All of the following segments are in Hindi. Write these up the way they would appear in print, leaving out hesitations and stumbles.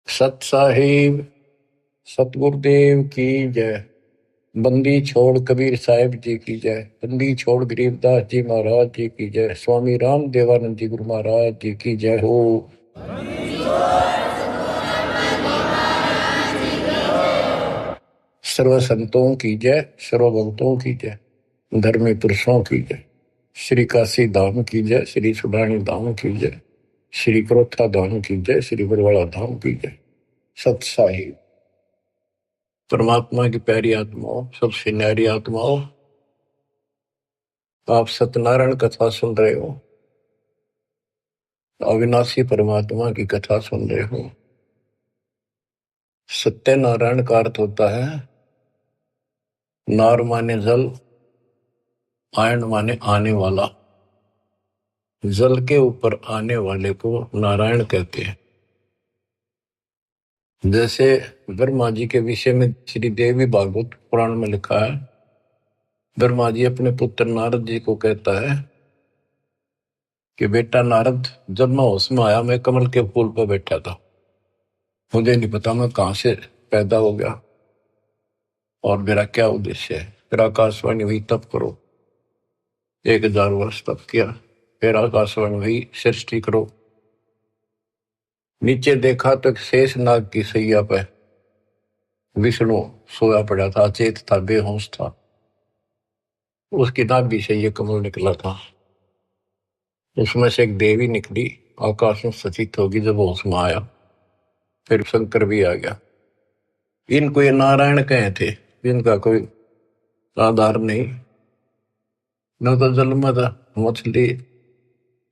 सत साहिब सतगुरुदेव की जय। बंदी छोड़ कबीर साहिब जी की जय। बंदी छोड़ गरीबदास जी महाराज जी की जय। स्वामी राम देवानंद जी गुरु महाराज जी की जय हो। सर्व संतों की जय, सर्व भक्तों की जय, धर्मी पुरुषों की जय। श्री काशी धाम की जय, श्री सुडानी धाम की जय, श्री क्रोथा धाम की जय, श्री बरवाड़ा धाम की जय। सत साहिब परमात्मा की प्यारी आत्माओं, सबसे न्यारी आत्माओं, आप सत्यनारायण कथा सुन रहे हो। अविनाशी परमात्मा की कथा सुन रहे हो। सत्यनारायण का अर्थ होता है नार माने जल, आयन माने आने वाला। जल के ऊपर आने वाले को नारायण कहते हैं। जैसे ब्रह्मा जी के विषय में श्री देवी भागवत पुराण में लिखा है, ब्रह्मा जी अपने पुत्र नारद जी को कहता है कि बेटा नारद, जब मैं होश में आया मैं कमल के फूल पर बैठा था, मुझे नहीं पता मैं कहां से पैदा हो गया और मेरा क्या उद्देश्य है। फिर आकाशवाणी हुई तप करो, 1000 वर्ष तप किया। फिर आकाशवाणी हुई सृष्टि करो। नीचे देखा तो शेष नाग की सैया पे विष्णु सोया पड़ा था, अचेत था, बेहोश था। उसकी नाभि से ये कमल निकला था। उसमें से एक देवी निकली, आकाश में सचित होगी जब होश में आया। फिर शंकर भी आ गया। इनको ये नारायण कहे थे, इनका कोई आधार नहीं। न तो जल में था, मछली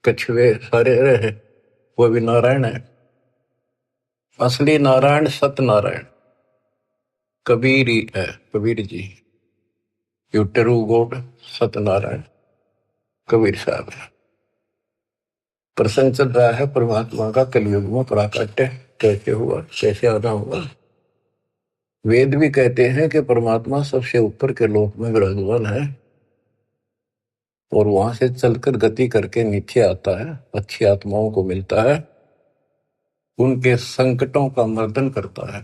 कछुए सारे रहे, वो भी नारायण है। असली नारायण सत्यनारायण कबीर ही है, Kabir ji. You true God Satyanarayan Kabir Sahab है। प्रसंग चल रहा है परमात्मा का कलयुग में प्राकट्य कैसे हुआ, कैसे आना हुआ। वेद भी कहते हैं कि परमात्मा सबसे ऊपर के लोक में विराजमान है और वहां से चलकर गति करके नीचे आता है, अच्छी आत्माओं को मिलता है, उनके संकटों का मर्दन करता है,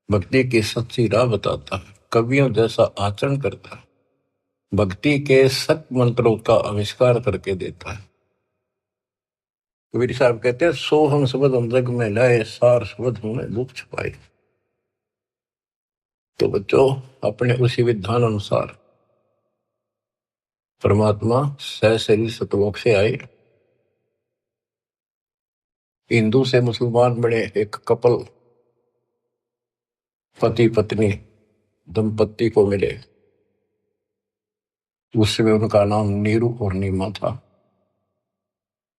भक्ति की सच्ची राह बताता है, कवियों जैसा आचरण करता है, भक्ति के सत मंत्रों का आविष्कार करके देता है। कबीर साहब कहते हैं, सो हम शब्द हम जग में लाए, सार शब्द हमने दुख छुपाए। तो बच्चों, अपने उसी विधान अनुसार परमात्मा सहशरीर सतलोक से आए। हिंदू से मुसलमान बने एक कपल, पति पत्नी दंपत्ति को मिले। उसमें उनका नाम नीरू और नीमा था।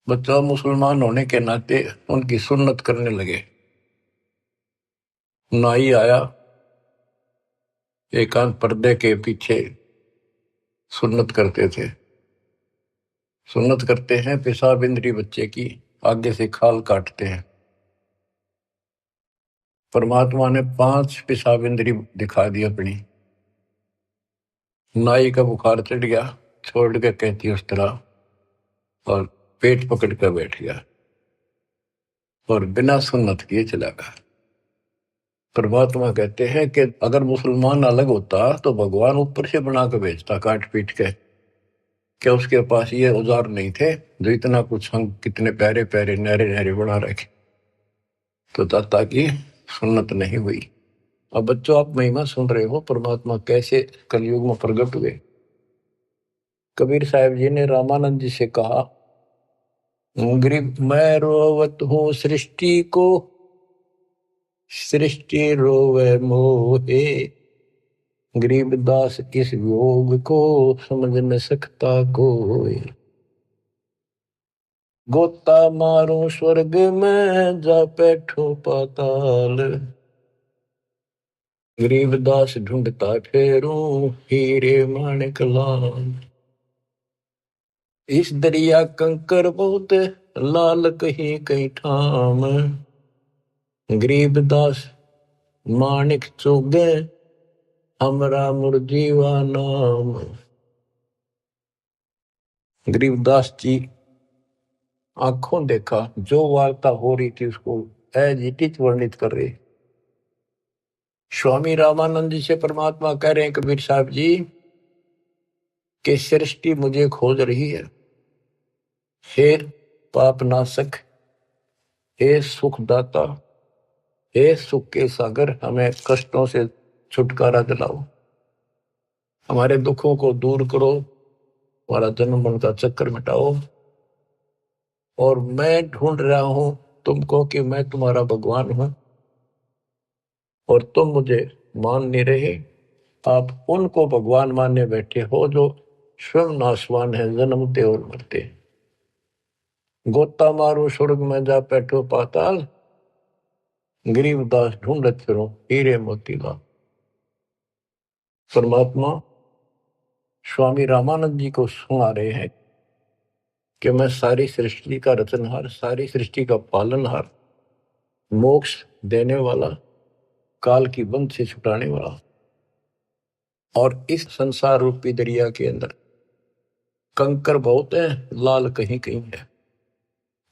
बच्चा मुसलमान होने के नाते उनकी सुन्नत करने लगे। नाई आया, एकांत पर्दे के पीछे सुन्नत करते थे। सुन्नत करते हैं, पेशाब इंद्री बच्चे की, आगे से खाल काटते हैं। परमात्मा ने 5 पेशाब इंद्री दिखा दी अपनी। नाई का बुखार चढ़ गया, छोड़ के कहती उस तरह, और पेट पकड़ कर बैठ गया और बिना सुन्नत किए चला गया। परमात्मा कहते हैं कि अगर मुसलमान अलग होता तो भगवान ऊपर से बना के भेजता काट पीट के। क्या उसके पास ये औजार नहीं थे जो इतना कुछ हम कितने प्यारे प्यारे नहरे नहरे बना रखे। तो दाता की सुन्नत नहीं हुई। अब बच्चों, आप महिमा सुन रहे हो परमात्मा कैसे कलयुग में प्रकट हुए। कबीर साहब जी ने रामानंद जी से कहा, गरीब मैं रोवत हूँ सृष्टि को, सृष्टि रोवे मोहे, गरीबदास इस योग को समझ न सकता कोई। गोता मारो स्वर्ग में जा बैठो पाताल, गरीबदास ढूंढता फेरूं हीरे माणिक लाल। इस दरिया कंकर बहुत लाल कहीं कहीं ठाम, गरीबदास माणिक चोगे हमरा मुरजीवा नाम। गरीबदास जी आंखों देखा, जो वार्ता हो रही थी उसको एजिटिच वर्णित कर रहे। स्वामी रामानंद जी से परमात्मा कह रहे हैं कबीर साहब जी कि सृष्टि मुझे खोज रही है। हे पाप नाशक, हे सुखदाता, हे सुख के सागर, हमें कष्टों से छुटकारा दिलाओ, हमारे दुखों को दूर करो, हमारा जन्म मरण का चक्कर मिटाओ। और मैं ढूंढ रहा हूं तुमको कि मैं तुम्हारा भगवान हूं और तुम मुझे मान नहीं रहे। आप उनको भगवान मानने बैठे हो जो स्वयं नाशवान है, जन्मते और मरते। गोता मारो स्वर्ग में जा बैठो पाताल, गरीबदास ढूंढत फिरो हीरे मोतीलाल। परमात्मा स्वामी रामानंद जी को सुना रहे हैं कि मैं सारी सृष्टि का रचनहार, सारी सृष्टि का पालनहार, मोक्ष देने वाला, काल की बंध से छुटाने वाला, और इस संसार रूपी दरिया के अंदर कंकर बहुत है, लाल कहीं कहीं है,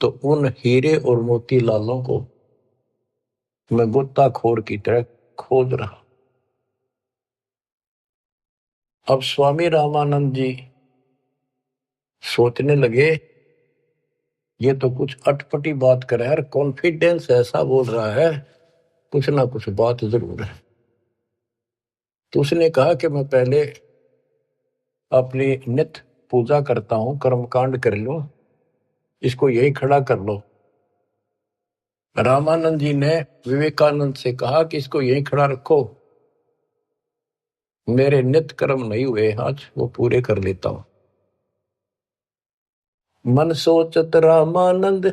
तो उन हीरे और मोती लालों को मैं गोताखोर की तरह खोज रहा। अब स्वामी रामानंद जी सोचने लगे ये तो कुछ अटपटी बात कर रहा है, कॉन्फिडेंस ऐसा बोल रहा है, कुछ ना कुछ बात जरूर है। तो उसने कहा कि मैं पहले अपनी नित्य पूजा करता हूं, कर्मकांड कर लूं, इसको यही खड़ा कर लो। रामानंद जी ने विवेकानंद से कहा कि इसको यही खड़ा रखो, मेरे नित्य कर्म नहीं हुए आज, वो पूरे कर लेता हूं। मन सोचत रामानंद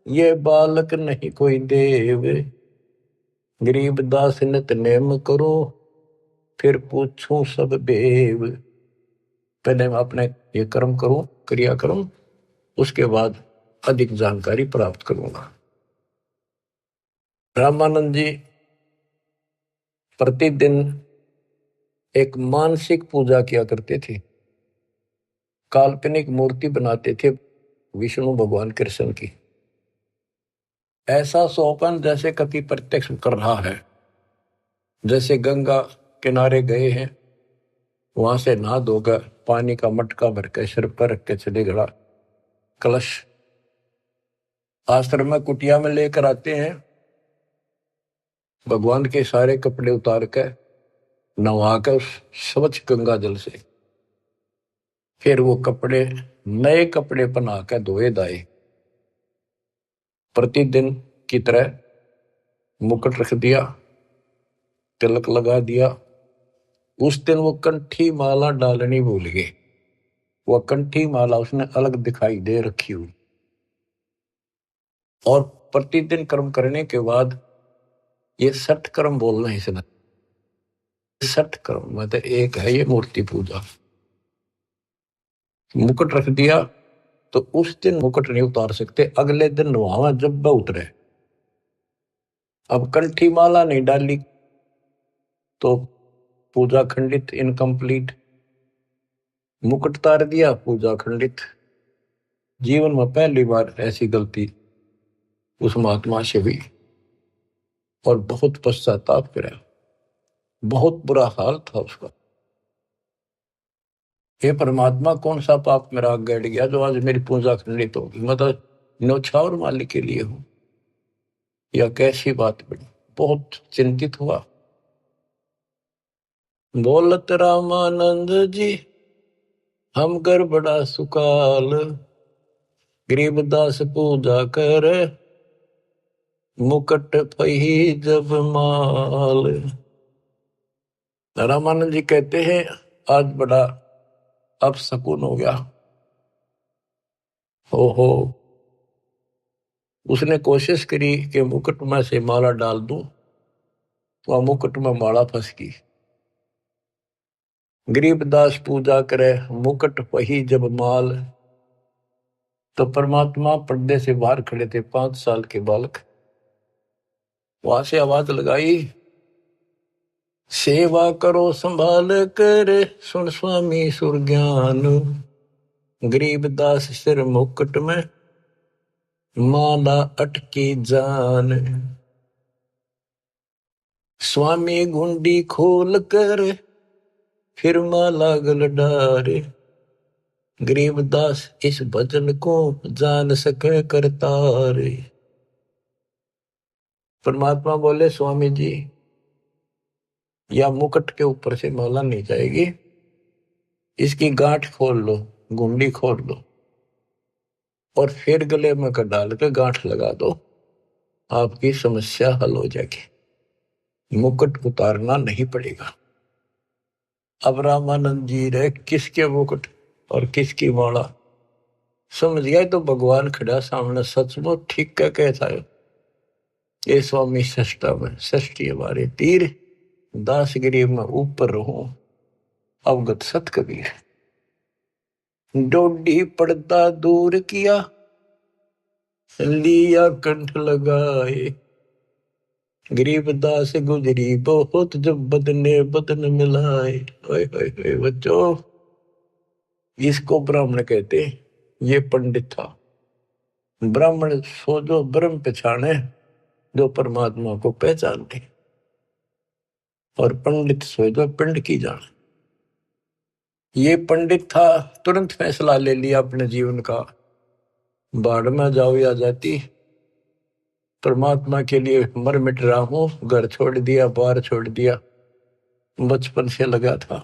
ये बालक नहीं कोई देव, गरीब दास नित नेम करो, फिर पूछूं सब बेव। पहले मैं अपने ये कर्म करूं, क्रिया करूं, उसके बाद अधिक जानकारी प्राप्त करूंगा। रामानंद जी प्रतिदिन एक मानसिक पूजा किया करते थे, काल्पनिक मूर्ति बनाते थे विष्णु भगवान कृष्ण की, ऐसा सोपन जैसे कभी प्रत्यक्ष कर रहा है। जैसे गंगा किनारे गए हैं, वहां से नहा धोकर पानी का मटका भर के सिर पर रख के चले गया, कलश आश्रम में कुटिया में लेकर आते हैं, भगवान के सारे कपड़े उतार कर नहाकर स्वच्छ गंगा जल से, फिर वो कपड़े नए कपड़े पहना कर धोए दाए। प्रतिदिन की तरह मुकुट रख दिया, तिलक लगा दिया। उस दिन वो कंठी माला डालनी भूल गए, वो कंठी माला उसने अलग दिखाई दे रखी हुई। और प्रतिदिन कर्म करने के बाद ये 60 कर्म बोलना इसने, 60 कर्म मतलब एक है ये मूर्ति पूजा। मुकुट रख दिया तो उस दिन मुकुट नहीं उतार सकते, अगले दिन नहावा जब वह उतरे। अब कंठी माला नहीं डाली तो पूजा खंडित, इनकम्प्लीट। मुकुट उतार दिया, पूजा खंडित। जीवन में पहली बार ऐसी गलती उस महात्मा से हुई और बहुत पश्चाताप करा, बहुत बुरा हाल था उसका। हे परमात्मा, कौन सा पाप मेरा आग गड़ गया जो आज मेरी पूजा खंडित होगी, मतलब न्यौछावर मालिक के लिए हूं, या कैसी बात बनी। बहुत चिंतित हुआ। बोलत रामानंद जी हम कर बड़ा सुकाल, गरीबदास पूजा कर मुकट पही जब माल। रामानंद जी कहते हैं आज बड़ा अपशकुन हो गया। हो उसने कोशिश करी कि मुकुट में से माला डाल दूं, तो मुकुट में माला फंस गई। गरीबदास पूजा करे मुकुट पही जब माल, तो परमात्मा पर्दे से बाहर खड़े थे, 5 साल के बालक। वहां से आवाज लगाई, सेवा करो संभाल कर सुन स्वामी सुर ज्ञान, गरीबदास सिर मुकुट में माला अटकी जान, स्वामी गुंडी खोल कर फिर माला गल डारे, गरीबदास इस भजन को जान सके करतारे। परमात्मा बोले स्वामी जी, या मुकुट के ऊपर से माला नहीं जाएगी, इसकी गांठ खोल लो, गुंडी खोल लो और फिर गले में कर डाल के गांठ लगा दो, आपकी समस्या हल हो जाएगी, मुकुट उतारना नहीं पड़ेगा। अब रामानंद जी रहे किसके मुकुट और किसकी माला समझ गया तो भगवान खड़ा सामने, सचमुच ठीक क्या कहता है ये स्वामी सष्टा में षष्ठी हमारे तीर, दासगिरी में ऊपर रहूं अवगत सत कबीर। डोडी पर्दा दूर किया, लिया कंठ लगाए, गरीबदास गुजरी बहुत जब बदने बदन मिलाए। ओए ओए ओए बच्चों, इसको ब्राह्मण कहते, ये पंडित था। ब्राह्मण सो जो ब्रह्म पहचाने, जो परमात्मा को पहचानते, और पंडित सो जो पिंड की जान। ये पंडित था, तुरंत फैसला ले लिया अपने जीवन का, बाढ़ में जाओ या जाती, परमात्मा के लिए मर मिट रहा हूं, घर छोड़ दिया, बार छोड़ दिया, बचपन से लगा था,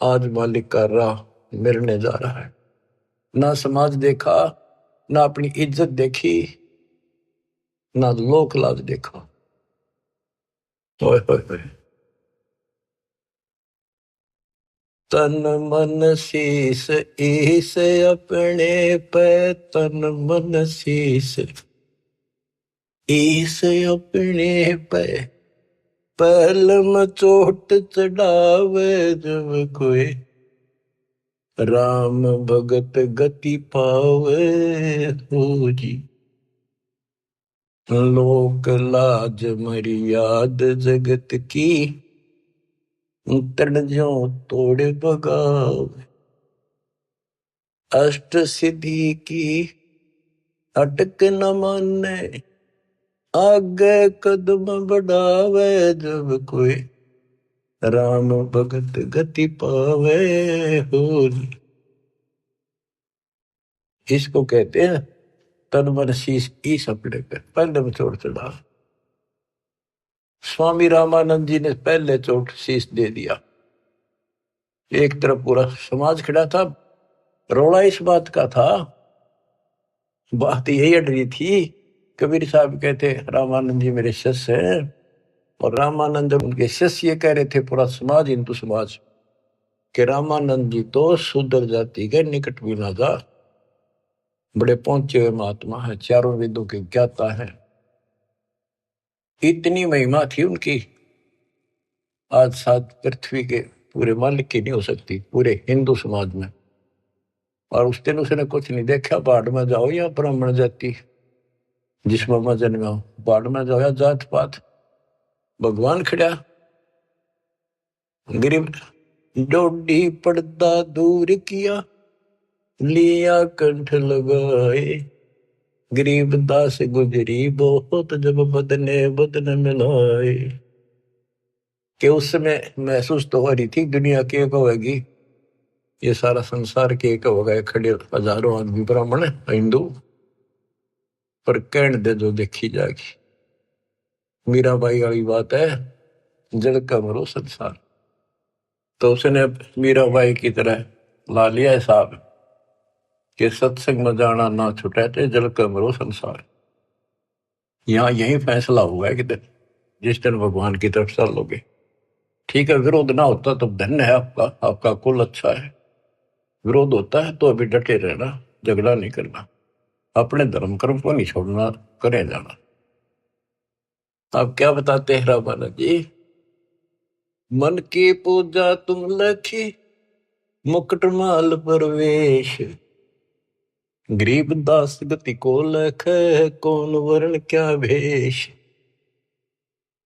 आज मालिक का राह मिलने जा रहा है। ना समाज देखा, ना अपनी इज्जत देखी, ना लोक लाज देखा। ओए ओए ओए, तन मन शीस ईस अपने पे, तन मन शीस ईस अपने पे, पहल में चोट चढ़ावे जब कोई, राम भगत गति पावे हो जी। लोक लाज मर्याद जगत की, तड़ जो तोड़ भगावे, अष्ट सिद्धि की अटक न माने, आगे कदम बढ़ावे जब कोई, राम भगत गति पावे हो। इसको कहते हैं तन मन शीश ईस अपने पे, पहले में चोट चढ़ा। स्वामी रामानंद जी ने पहले चोट शीश दे दिया। एक तरफ पूरा समाज खड़ा था, रोड़ा इस बात का था, बात यही अड़ रही थी। कबीर साहब कहते रामानंद जी मेरे शिष्य हैं, और रामानंद उनके शिष्य ये कह रहे थे, पूरा समाज हिंदू समाज, कि रामानंद जी तो शूद्र जाति के निकट भी ना जा, बड़े पहुंचे हुए महात्मा है, चारों वेदों के ज्ञाता है, इतनी महिमा थी उनकी, आज साथ पृथ्वी के पूरे मालिक की नहीं हो सकती, पूरे हिंदू समाज में। और उस दिन उसने कुछ नहीं देखा, बाढ़ में जाओ या ब्राह्मण जाति, जिसमें मैं जन्मा, बाढ़ में जाओ या जात पात, भगवान खड़ा। गरीब डोडी पर्दा दूर किया, लिया कंठ लगाए, गरीब दास गुजरी बहुत जब बदने बदन मिलाए। कि उस समय महसूस तो हो रही थी दुनिया की एक होगी, ये सारा संसार के एक होगा, खड़े हजारों आदमी ब्राह्मण हिंदू, पर कहण दे जो देखी जाएगी। मीराबाई वाली बात है, जड़ का मरो संसार। तो उसने मीराबाई की तरह ला लिया हिसाब कि सत्संग में जाना ना छुटे थे, जल का मरो संसार। यहाँ यही फैसला हुआ है कि जिस दिन भगवान की तरफ चलोगे, ठीक है, विरोध ना होता तो धन्य है आपका, आपका कुल अच्छा है। विरोध होता है तो अभी डटे रहना, झगड़ा नहीं करना, अपने धर्म कर्म को नहीं छोड़ना, करे जाना। आप क्या बताते हैं रामानंद जी, मन की पूजा तुम लखी, मुकुट माल परवेश, गरीब दास गति को लख, कौन वर्ण क्या भेष।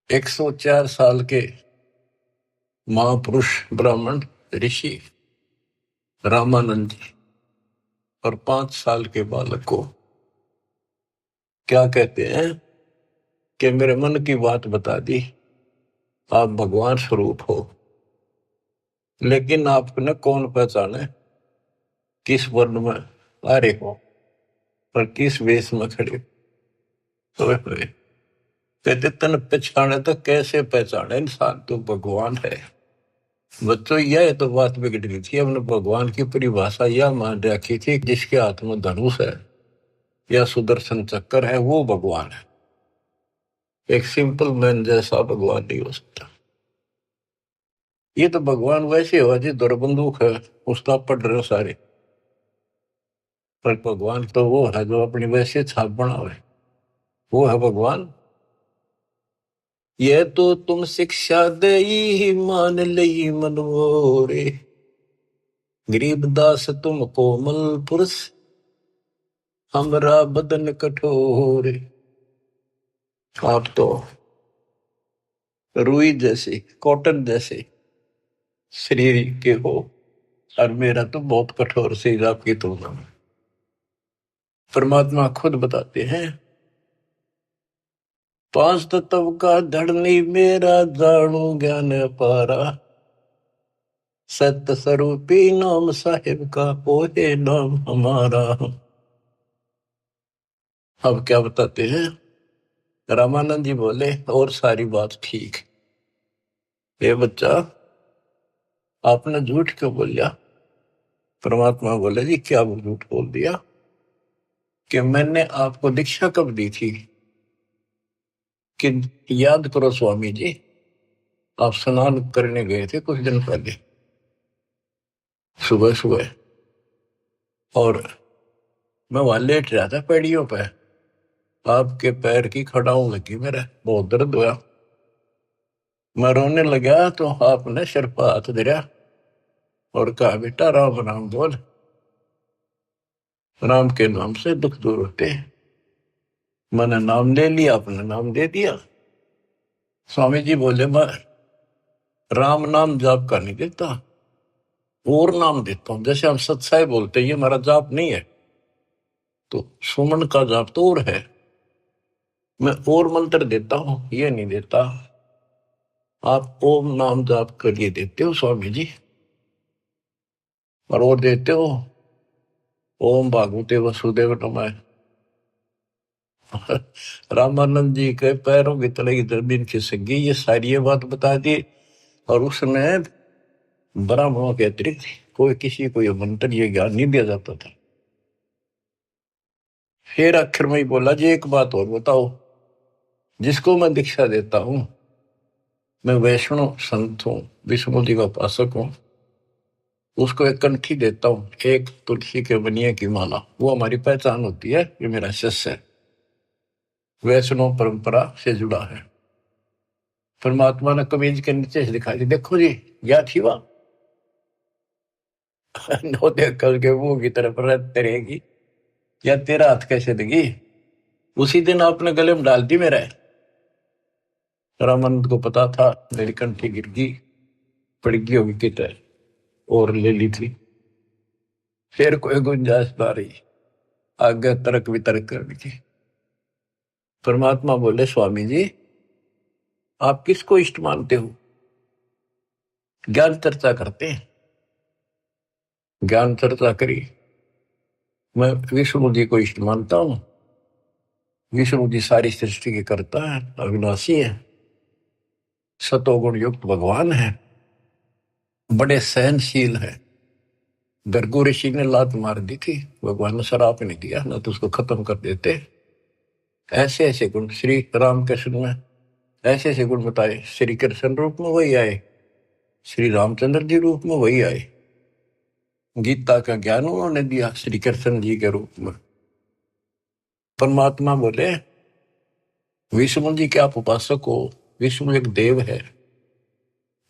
104 साल के महापुरुष ब्राह्मण ऋषि रामानंद जी और 5 साल के बालक को क्या कहते हैं कि मेरे मन की बात बता दी, आप भगवान स्वरूप हो, लेकिन आपको न कौन पहचाने, किस वर्ण में आ रहे हो और किस वेश में खड़े हुए हुए। कहते तन पहचाने तो कैसे पहचाने इंसान, तो भगवान है। बच्चों यह तो बात बिगड़ गई थी, हमने भगवान की परिभाषा यह मान रखी थी जिसके हाथ में धनुष है या सुदर्शन चक्र है वो भगवान है। एक सिंपल मैन जैसा भगवान नहीं हो सकता। ये तो भगवान वैसे हो जी, दौर बंदूक है उसका पढ़ रहे हो सारे, पर भगवान तो वो है जो अपनी वैसे छाप बनावे, वो है भगवान। ये तो तुम शिक्षा दे मान लई मनोरे, गरीबदास तुम कोमल पुरुष, हमरा बदन कठोर। आप तो रुई जैसे, कॉटन जैसे शरीर के हो, और मेरा तो बहुत कठोर शरीर आपकी तुलना में। परमात्मा खुद बताते हैं, पांच तत्व का धड़नी मेरा, जानू ज्ञान पारा, सत्य स्वरूपी नाम साहिब का, ओहे नाम हमारा। अब क्या बताते हैं, रामानंद जी बोले और सारी बात ठीक, ये बच्चा आपने झूठ क्यों बोल दिया। परमात्मा बोले जी क्या झूठ बोल दिया, कि मैंने आपको दीक्षा कब दी थी, कि याद करो स्वामी जी, आप स्नान करने गए थे कुछ दिन पहले सुबह सुबह, और मैं वहां लेट रहा था पैड़ियों पे, आपके पैर की खड़ाऊ लगी, मेरा बहुत दर्द हुआ, मैं रोने लगा तो आपने सिर पर हाथ धरा और कहा बेटा राम राम बोल, राम के नाम से दुख दूर होते हैं। मैंने नाम ले लिया, आपने नाम दे दिया। स्वामी जी बोले मैं राम नाम जाप का नहीं देता, और नाम देता हूं, जैसे हम सत्साई बोलते हैं, ये हमारा जाप नहीं है, तो सुमन का जाप तो और है, मैं और मंत्र देता हूं, ये नहीं देता। आप ओम नाम जाप के लिए देते हो स्वामी जी, और वो देते हो ओम भागवते वसुदेव नमः। रामानंद जी के पैरों की तले की जमीन खिसक गई, ये सारी ये बात बता दी। और उसमें ब्राह्मणों के अतिरिक्त कोई किसी को ये मंत्र ये ज्ञान नहीं दिया जाता था। फिर आखिर में ही बोला जी एक बात और बताओ, जिसको मैं दीक्षा देता हूं, मैं वैष्णव संत हूं, विष्णु जी का उपासक हूं, उसको एक कंठी देता हूं, एक तुलसी के बनिए की माला, वो हमारी पहचान होती है, ये मेरा शिष्य है, वैष्णव परंपरा से जुड़ा है। परमात्मा ने कमीज के नीचे से दिखाई दी, देखो जी क्या थी वह। नो देख करके मुंह की तरफ रहेगी, या तेरा हाथ कैसे देगी, उसी दिन आपने गले में डाल दी मेरा। रामानंद को पता था मेरी कंठी गिर गई, पड़ गई होगी किधर, और ले ली थी। फिर कोई गुंजाइश ना रही, आगे तर्क वितर्क करने की। परमात्मा बोले स्वामी जी आप किसको इष्ट मानते हो, ज्ञान चर्चा करते हैं, ज्ञान चर्चा करी, मैं विष्णु जी को इष्ट मानता हूं। विष्णु जी सारी सृष्टि के कर्ता है, अविनाशी है, सतोगुण युक्त भगवान है, बड़े सहनशील है। भृगु ऋषि ने लात मार दी थी, भगवान ने शराप नहीं दिया, ना तो उसको खत्म कर देते। ऐसे ऐसे गुण श्री राम कृष्ण में, ऐसे ऐसे गुण बताए। श्री कृष्ण रूप में वही आए, श्री रामचंद्र जी रूप में वही आए, गीता का ज्ञान उन्होंने दिया श्री कृष्ण जी के रूप में। परमात्मा बोले विष्णु जी के आप उपासक हो, विष्णु एक देव है,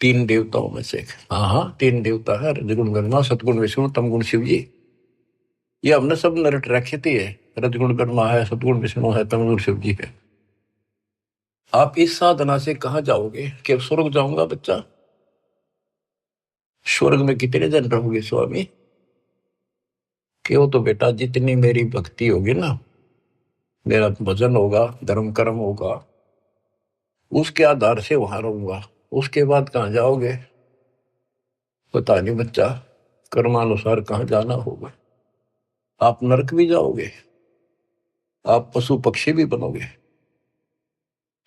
तीन देवताओं में से एक। हाँ हाँ तीन देवता है, रजगुण ब्रह्मा, सतगुण विष्णु, तमगुण शिव जी। ये हमने सब नरट रखे थे, रजगुण ब्रह्मा है, सतगुण विष्णु है, तमगुण शिव जी है। आप इस साधना से कहाँ जाओगे, कि स्वर्ग जाऊंगा बच्चा, स्वर्ग में कितने दिन रहोगे स्वामी, क्यों, तो बेटा जितनी मेरी भक्ति होगी ना मेरा भजन होगा, धर्म कर्म होगा, उसके आधार से वहां रहूंगा। उसके बाद कहाँ जाओगे पता नहीं बच्चा, कर्मानुसार कहाँ जाना होगा। आप नरक भी जाओगे, आप पशु पक्षी भी बनोगे।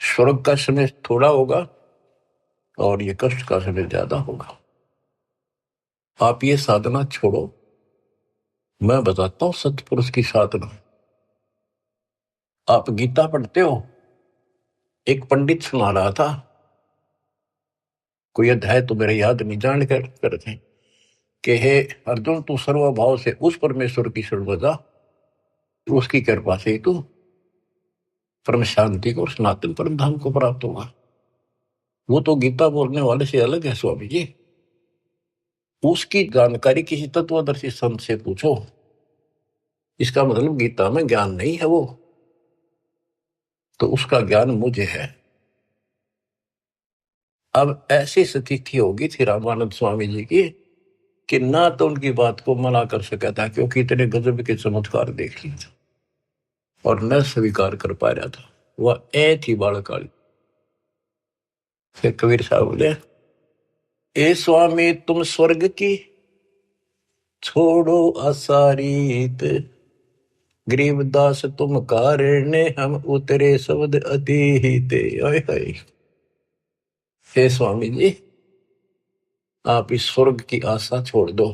स्वर्ग का समय थोड़ा होगा और ये कष्ट का समय ज्यादा होगा। आप ये साधना छोड़ो, मैं बताता हूं सतपुरुष की साधना। आप गीता पढ़ते हो, एक पंडित सुना रहा था, कोई अध्याय तो मेरे याद नहीं, जान कर करते कि हे अर्जुन, तू सर्वभाव से उस परमेश्वर की शरण जा, उसकी कृपा से ही तू परम शांति को, सनातन परम धाम को प्राप्त होगा। वो तो गीता बोलने वाले से अलग है स्वामी जी। उसकी जानकारी किसी तत्वदर्शी संत से पूछो। इसका मतलब गीता में ज्ञान नहीं है वो, तो उसका ज्ञान मुझे है। अब ऐसी स्थिति होगी थी रामानंद स्वामी जी की कि ना तो उनकी बात को मना कर सका था, क्योंकि इतने गजब के चमत्कार देख लिए थे, और न स्वीकार कर पा रहा था। वह ए थी बालकाली। फिर कबीर साहब बोले, ए स्वामी तुम स्वर्ग की छोड़ो असारीत, गरीबदास तुम कारण हम उतरे शब्द अतीत। हे स्वामी जी, आप इस स्वर्ग की आशा छोड़ दो।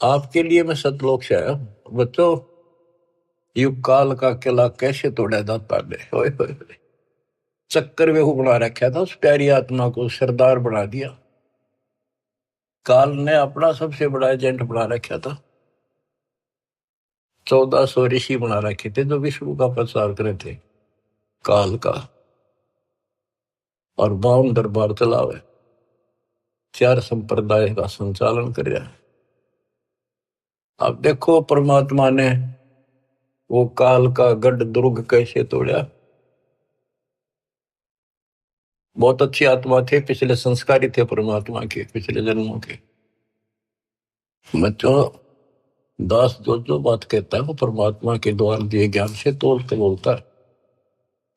आपके लिए मैं सतलोक से आया हूं बच्चों। युग काल का किला कैसे तोड़ा दाता ने, चक्कर वेहू बना रखा था, उस प्यारी आत्मा को सरदार बना दिया। काल ने अपना सबसे बड़ा एजेंट बना रखा था। 1400 ऋषि बना रखे थे जो विष्णु का प्रचार करे थे काल का, और 52 दरबार चलावे, 4 संप्रदाय का संचालन कर रहा है। अब देखो परमात्मा ने वो काल का गढ़ दुर्ग कैसे तोड़ा। बहुत अच्छी आत्मा थे, पिछले संस्कारी थे परमात्मा के, पिछले जन्मों के। बच्चों, दास जो जो बात कहता है वो परमात्मा के द्वारा दिए ज्ञान से तोल के बोलता है।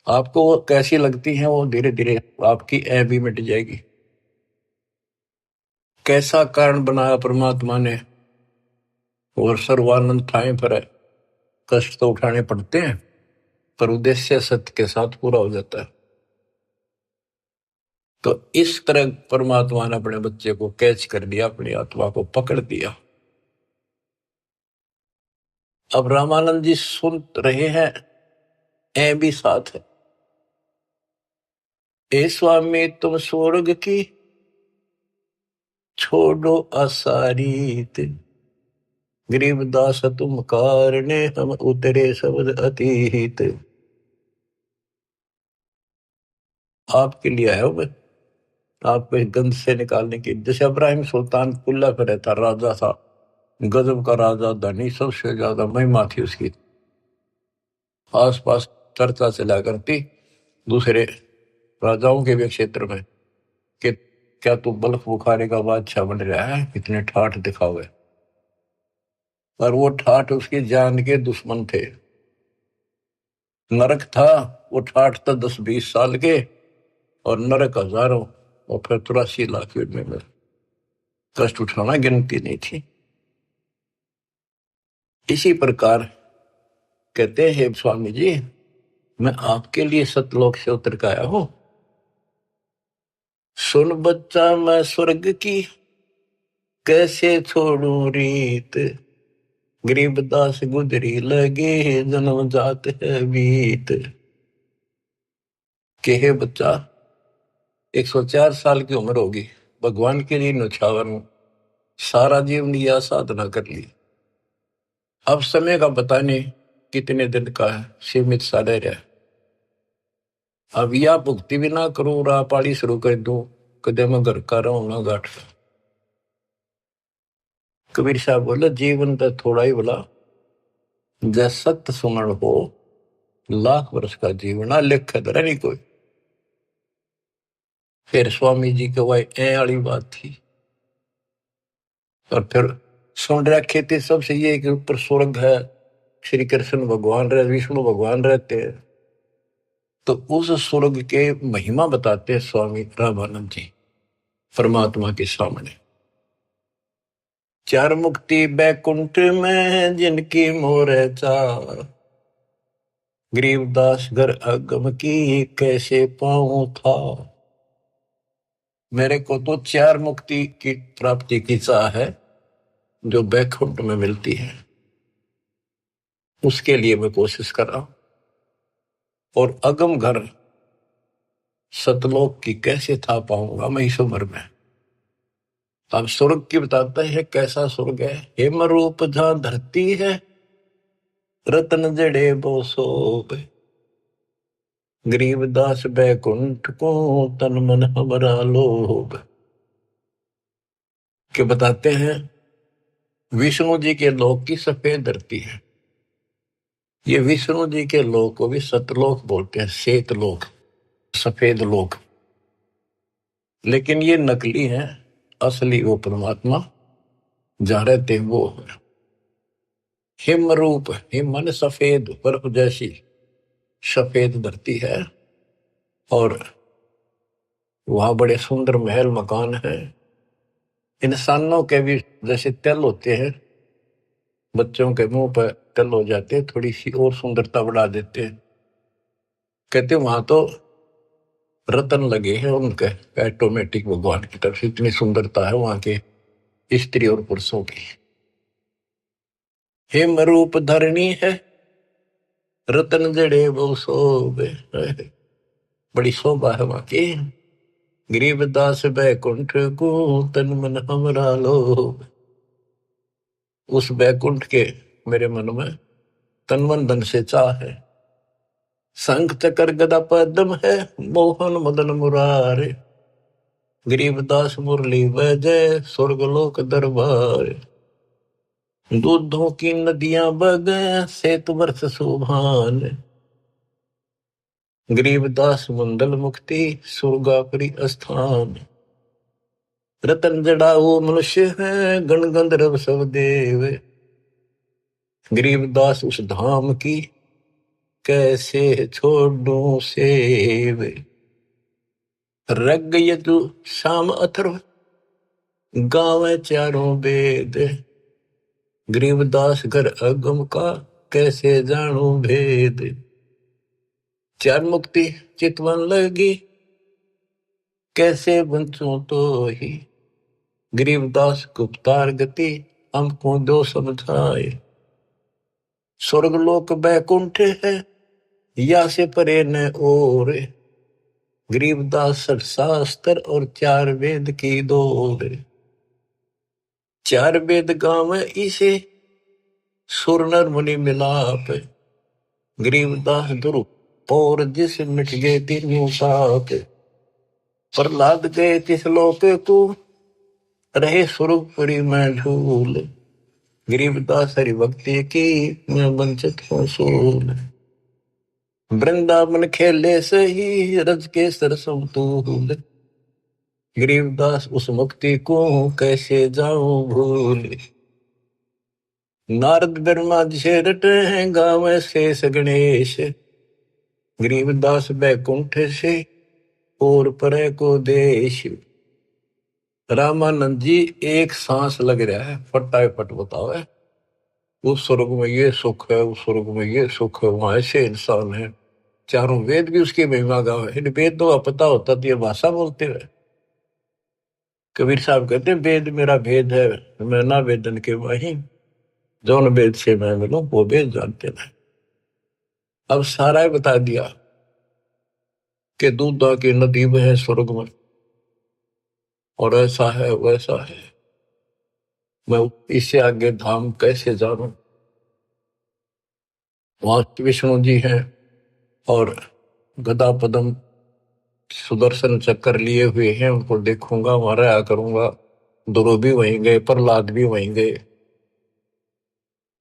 आपको वो कैसी लगती है, वो धीरे धीरे आपकी ऐ भी मिट जाएगी। कैसा कारण बनाया परमात्मा ने, और सर्वानंद ठाए पर है। कष्ट तो उठाने पड़ते हैं, पर उद्देश्य सत्य के साथ पूरा हो जाता है। तो इस तरह परमात्मा ने अपने बच्चे को कैच कर लिया, अपनी आत्मा को पकड़ दिया। अब रामानंद जी सुन रहे हैं, ऐ भी साथ है। ए स्वामी तुम स्वर्ग की छोड़ो असारीत, गरीबदास तुम कारणे हम उतरे शब्द अतीत। आपके लिए आया हूं मैं, आपको इस गंध से निकालने की। जैसे इब्राहिम सुल्तान कुल्ला पे रहता, राजा था, गजब का राजा, धनी, सबसे ज्यादा महिमा थी उसकी। आसपास चर्चा चला करती दूसरे राजाओं के भी क्षेत्र में कि क्या तू बल्ख बुखारे का बादशाह बन रहा है, इतने ठाठ दिखावे। पर वो ठाठ उसकी जान के दुश्मन थे। नरक था, वो ठाठ था 10-20 साल के, और नरक हजारों, और फिर 83 लाख में कष्ट उठाना गिनती नहीं थी। इसी प्रकार कहते हैं स्वामी जी, मैं आपके लिए सतलोक से उतर के आया हूं। सुन बच्चा मैं स्वर्ग की कैसे छोड़ू रीत, गरीबदास गुजरी लगे जन्म जात है बीत। के हे बच्चा, 104 साल की उम्र होगी, भगवान के लिए न्यौछावर हूं, सारा जीवन यह साधना कर ली। अब समय का पता नहीं कितने दिन का है, सीमित सा रह रहा है। अब या भुक्ति भी ना करूं, राह पाड़ी शुरू कर दूं, कदे मैं घर का रहूं ना घाट का। कबीर साहब बोले, जीवन तो थोड़ा ही बोला, जैस सत्य सुमरण हो, लाख वर्ष का जीवन लिख धरा नहीं कोई। फिर स्वामी जी के वही ए वाली बात थी। और फिर सुन रखे थे सबसे ये कि ऊपर स्वर्ग है, श्री कृष्ण भगवान रहे, विष्णु भगवान रहते हैं। तो उस स्वर्ग के महिमा बताते हैं स्वामी रामानंद जी परमात्मा के सामने। चार मुक्ति बैकुंठ में जिनकी मोर चार, गरीबदास घर अगम की कैसे पाऊं था। मेरे को तो चार मुक्ति की प्राप्ति की चाह है जो बैकुंठ में मिलती है, उसके लिए मैं कोशिश कर रहा हूं। और अगम घर सतलोक की कैसे था पाऊंगा मैं इस उम्र में। अब स्वर्ग की बताता है कैसा स्वर्ग है। हेम रूप जहां धरती है, रतन जड़े वो सोब, गरीबदास बैकुंठ को तन मन हमरा लोभ। के बताते हैं विष्णु जी के लोक की सफेद धरती है। ये विष्णु जी के लोक को भी सतलोक बोलते हैं, श्वेत लोक, सफेद लोक। लेकिन ये नकली है, असली वो परमात्मा जहां रहते हैं वो है। हिम रूप, हिम मन सफेद, बर्फ जैसी सफेद धरती है। और वहां बड़े सुंदर महल मकान है। इंसानों के भी जैसे तिल होते हैं, बच्चों के मुंह पर तिल हो जाते हैं, थोड़ी सी और सुंदरता बढ़ा देते हैं। कहते वहां तो रतन लगे हैं उनके ऑटोमेटिक भगवान की तरफ से, इतनी सुंदरता है वहां के स्त्री और पुरुषों की। हिम रूप धरणी है, रतन जड़े वो शोभे, बड़ी शोभा है वहां की। गरीबदास बैकुंठ को तन मन हमरा लोभ। उस बैकुंठ के मेरे मन में तन मन धन से चाह है। शंख चक्र गदा पद्म है, मोहन मदन मुरारे, गरीबदास मुरली बजय स्वर्गलोक दरबार। दूधों की नदियां बगे सेत वर्ष सुभान, गरीबदास मंडल मुक्ति सुरगापुरी स्थान। रतन जड़ाऊ मनुष्य है, गण गंधर्व सब देव, गरीबदास उस धाम की कैसे छोड़ूं सेव। रग यजु शाम अथर्व गावे चारों वेद, गरीबदास घर अगम का कैसे जानू भेद। चार मुक्ति चितवन लगी कैसे बंचू तो ही, गरीबदास गुप्तार गति हमको दो समझाए। स्वर्गलोक बैकुंठ है या से परे न और, गरीबदास शास्त्र और चार वेद की दौड़। चार वेद गाँव इसे सुर नर मुनि मिलाप, गरीबदास दुरु और जिस मिट गए तीनों ताप। प्रहलाद गए तिस लोक को रहे सुरपुरी में झूल, गरीबदास हरि भक्ति की मैं वंचित हूँ सूल। वृंदावन खेले सही रज के सरसम तूल, गरीबदास उस मुक्ति को कैसे जाऊं भूल। नारद ब्रह्मा जी से रटे हैं गावे शेष गणेश, गरीबदास बैकुंठ से और परे को देश। रामानंद जी एक सांस लग रहा है फटाफट बताओ है। उस स्वर्ग में ये सुख है, उस स्वर्ग में ये सुख है, वहां ऐसे इंसान है। चारों वेद भी उसकी महिमा गावे। इन वेद तो पता होता तो ये भाषा बोलते हुए। कबीर साहब कहते वेद मेरा भेद है, मैं ना वेदन के वही, जौन वेद से मैं मिलूं वो वेद जानते नहीं। अब सारा बता दिया कि दूधा की नदी में है स्वर्ग में, और ऐसा है वैसा है। मैं इससे आगे धाम कैसे जानूं। वहां विष्णु जी हैं और गदा पदम सुदर्शन चक्कर लिए हुए हैं, उनको देखूंगा, वहां रहा करूंगा। ध्रुव भी वहीं गए, प्रहलाद भी वहीं गए।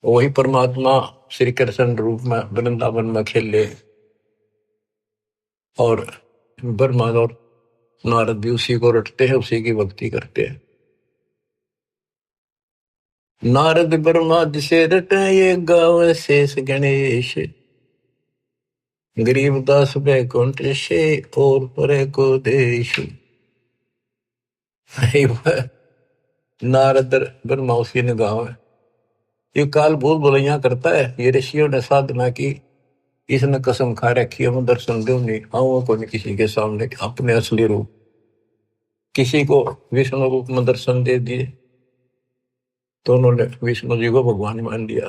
वही परमात्मा श्री कृष्ण रूप में वृंदावन में खेले, और ब्रह्मा और नारद भी उसी को रटते हैं, उसी की भक्ति करते हैं। नारद ब्रह्मा जिसे रटे ये गावे शेष गणेश, गरीबदास बैकुंठ से और परे को देश। नारद ब्रह्मा उसी ने गाँव है। ये काल भूल भुलैया करता है। ये ऋषियों ने साधना की, इसने कसम खा रखी है मैं दर्शन दूं नहीं, आऊंगा को नहीं किसी के सामने अपने असली रूप। किसी को विष्णु रूप में दर्शन दे दिए तो उन्होंने विष्णु जी को भगवान मान लिया।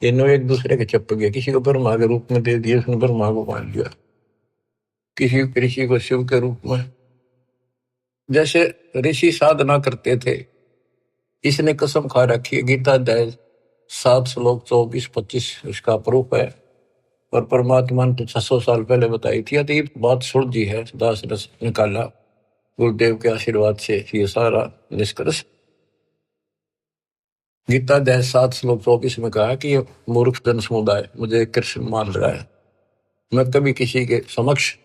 इन्होंने एक दूसरे के चप गया। किसी को ब्रह्मा के रूप में दे दिया, उसने ब्रह्मा को मान लिया। किसी को शिव के रूप में। जैसे ऋषि साधना करते थे, इसने कसम खा रखी है। गीता अध्याय 7 श्लोक 24-25 इसका प्रूफ है। और परमात्मा ने तो 600 साल पहले बताई थी। तो ये बात सुलझी है, दास रस निकाला गुरुदेव के आशीर्वाद से ये सारा निष्कर्ष। गीता अध्याय 7 श्लोक 24 में कहा कि ये मूर्ख जन समुदाय मुझे कृष्ण मान रहा है। मैं कभी किसी के समक्ष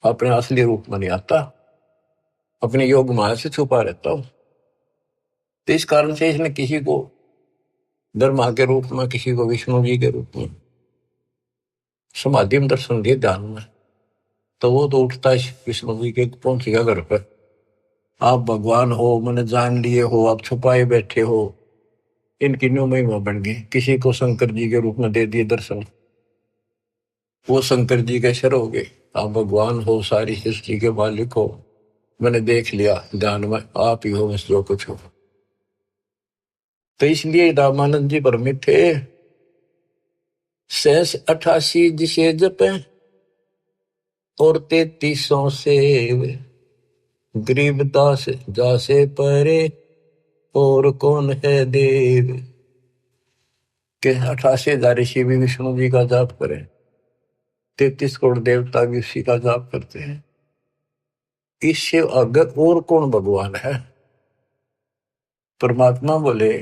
अपने असली रूप में नहीं आता, अपने योग माया से छुपा रहता हूं। तो इस कारण से इसने किसी को ब्रह्मा के रूप में, किसी को विष्णु जी के रूप में समाधि में दर्शन दिए ध्यान में। तो वो तो उठता है विष्णु जी के, पहुंचेगा घर पर। आप भगवान हो, मैंने जान लिए हो, आप छुपाए बैठे हो। इनकी न्यू महिमा बन गई। किसी को शंकर जी के रूप में दे दिए दर्शन, वो शंकर जी के शर हो गए। आप भगवान हो, सारी सृष्टि के मालिक हो, मैंने देख लिया ध्यान में, आप ही हो बस जो कुछ हो। तो इसलिए रामानंद जी भ्रमित थे। 88 जिसे जपे और 3300 से गरीबदास जासे परे और कौन है देव। के 88,000 ऋषि भी विष्णु जी का जाप करें, 33 करोड़ देवता भी उसी का जाप करते हैं। इससे अगर और कौन भगवान है। परमात्मा बोले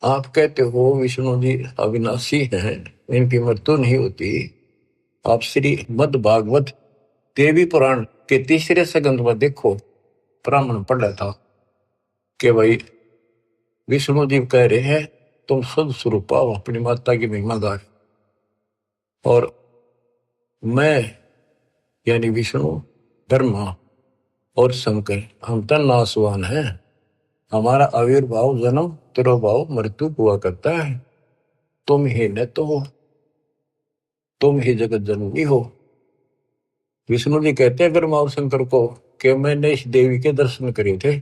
आप कहते हो विष्णु जी अविनाशी हैं, इनकी मृत्यु नहीं होती। आप श्री मद भागवत देवी पुराण के 3 स्कंद में देखो, ब्राह्मण पढ़ रहा था कि भाई विष्णु जी कह रहे हैं तुम सद स्वरूप पाओ, अपनी माता की महिमा गाय। और मैं यानी विष्णु, ब्रह्मा और शंकर हम तो नासवान हैं। हमारा आविर्भाव जन्म तिरोभाव मृत्यु हुआ करता है। तुम ही न तो हो, तुम ही जगत जननी हो। विष्णु जी कहते हैं ब्रह्मा और शंकर को कि मैंने इस देवी के दर्शन करे थे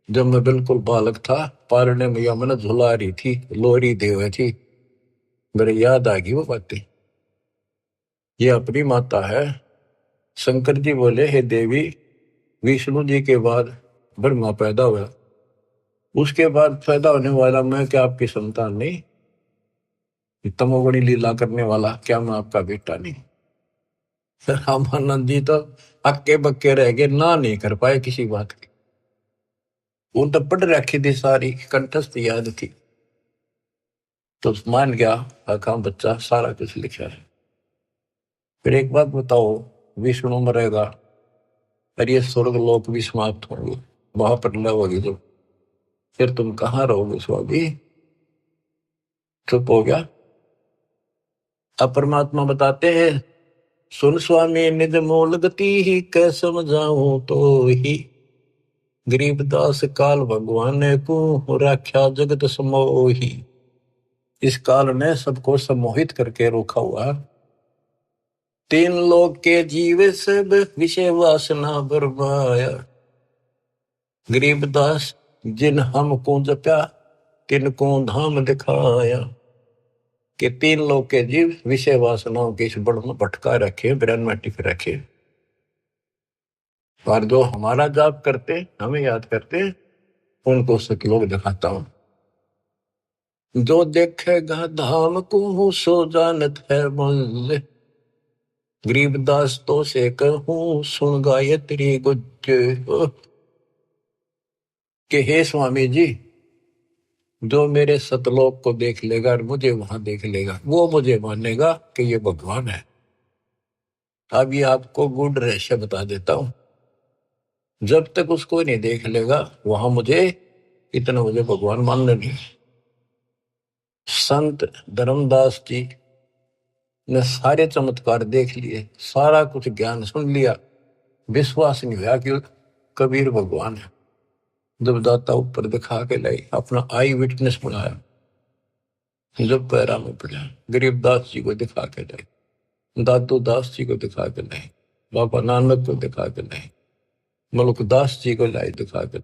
जब मैं बिल्कुल बालक था। पारने मैया मैंने झुला रही थी, लोरी देव थी। मेरे याद आ गई वो बातें, ये अपनी माता है। शंकर जी बोले हे देवी, विष्णु जी के बाद ब्रह्मा पैदा हुआ, उसके बाद पैदा होने वाला मैं क्या आपकी संतान नहीं? तमोगुणी लीला करने वाला क्या मैं आपका बेटा नहीं? रामानंद जी तो अक्के बक्के रह गए, ना नहीं कर पाए किसी बात की। वो तो पढ़ रखी थी, सारी कंठस्थ याद थी। तो मान गया आका बच्चा, सारा कुछ लिखा है। फिर एक बात बताओ, विष्णु मरेगा और ये स्वर्ग लोक भी समाप्त होंगे, वहां पर न होगी जब, फिर तुम कहाँ रहोगे स्वामी? चुप हो गया। अब परमात्मा बताते हैं सुन स्वामी निज मूल गति ही कै समझाऊं तो ही, गरीबदास काल भगवान को राख्या जगत समोही। इस काल ने सबको सम्मोहित करके रोका हुआ। 3 लोक के जीव सब विषय वासना बरमाया, गरीबदास जिन हमको जप्या तिनको धाम दिखाया। कि 3 लोक के जीव विषय वासनाओं के इस बड़ में भटका रखे, ब्रह्म में टिक रखे। और जो हमारा जाप करते, हमें याद करते, उनको सच लोग दिखाता हूं। जो देखेगा धाम को सो जानत है मुझ, गरीबदास तो से कहूं सुन गायत्री गुज। कि हे स्वामी जी, जो मेरे सतलोक को देख लेगा और मुझे वहां देख लेगा, वो मुझे मानेगा कि ये भगवान है। अब ये आपको गुड रहस्य बता देता हूं। जब तक उसको नहीं देख लेगा, वहां मुझे इतना मुझे भगवान मानने नहीं। संत धर्मदास जी ने सारे चमत्कार देख लिए, सारा कुछ ज्ञान सुन लिया, विश्वास नहीं हुआ कि कबीर भगवान है। जब दाता ऊपर दिखा के लाई, अपना आई विटनेस बनाया, जब पैरा में पड़ा, गरीबदास जी को दिखा के लाई, दादू दास जी को दिखा के लाई, बाबा नानक को दिखा के लाई, मलुकदास जी को लाई दिखा के,